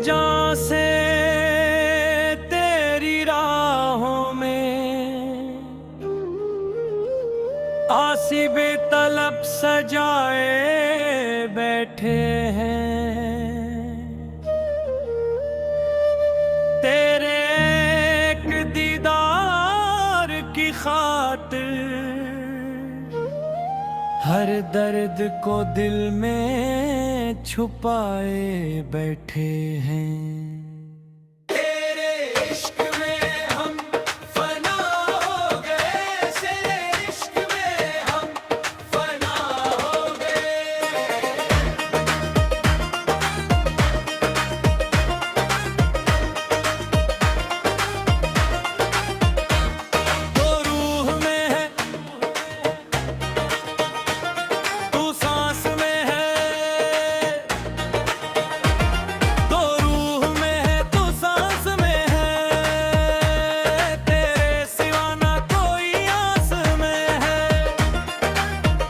जान से तेरी राहों में आसी बेतलब सजाए बैठे हैं। तेरे एक दीदार की खातिर हर दर्द को दिल में छुपाए बैठे हैं। तेरे इश्क में हम फना हो गए, तेरे इश्क में हम फना हो गए। तो रूह में है, तू सांस में है, तो रूह में है, तू सांस में है। तेरे सिवा ना कोई आस में है,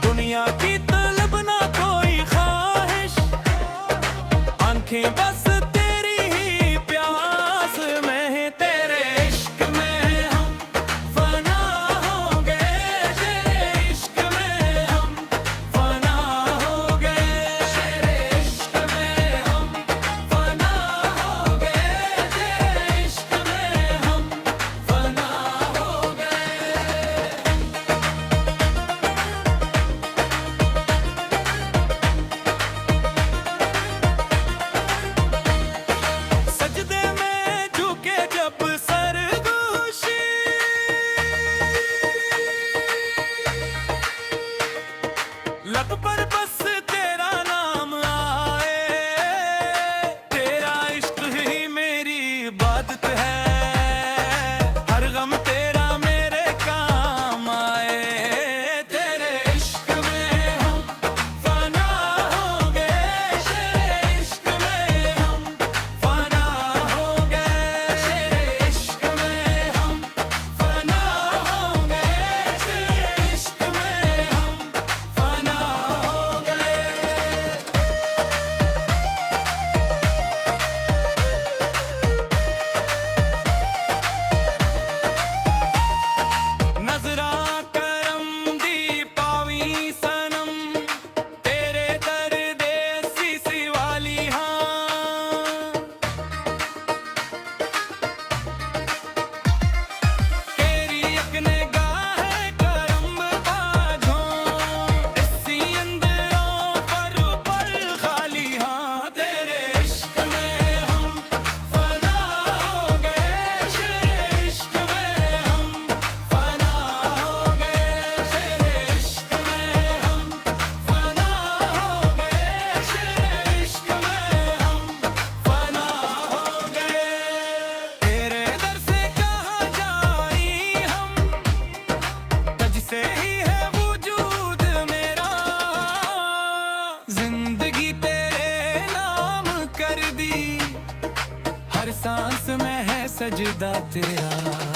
दुनिया की तलब ना कोई ख्वाहिश, आंखें बस तेरी ही प्यास में है। तेरे इश्क में हम फना हो गए, तेरे इश्क में हम फना हो गए, तेरे इश्क में हम फना हो गए, तेरे इश्क में हम फना हो गए। सजदे में झुके जब सरगोशी, लब पर बस तेरा नाम आए। तेरा इश्क ही मेरी इबादत है, हर गम तेरा मेरे काम आए। तेरे इश्क में हम फना हो गए, तेरे इश्क में हम फना हो गए, तेरे इश्क में हम फना हो गए, तेरे इश्क में हम फना हो गए। नजरा करम दी पावी सनम, तेरे दर्द सी वाली हाँ। तेरी एक निगाह है करम बाझों, इसी अंदरों पर पल खाली हाँ। तेरे इश्क में हम फना हो गए, तेरे इश्क में हम फना हो गए, तेरे इश्क में हम फना हो गए, तेरे इश्क में हम फना हो गए। तेरे दर से कहाँ जाई हम, तुझसे ही है वजूद मेरा। जिंदगी तेरे नाम कर दी, हर सांस में है सजदा तेरा।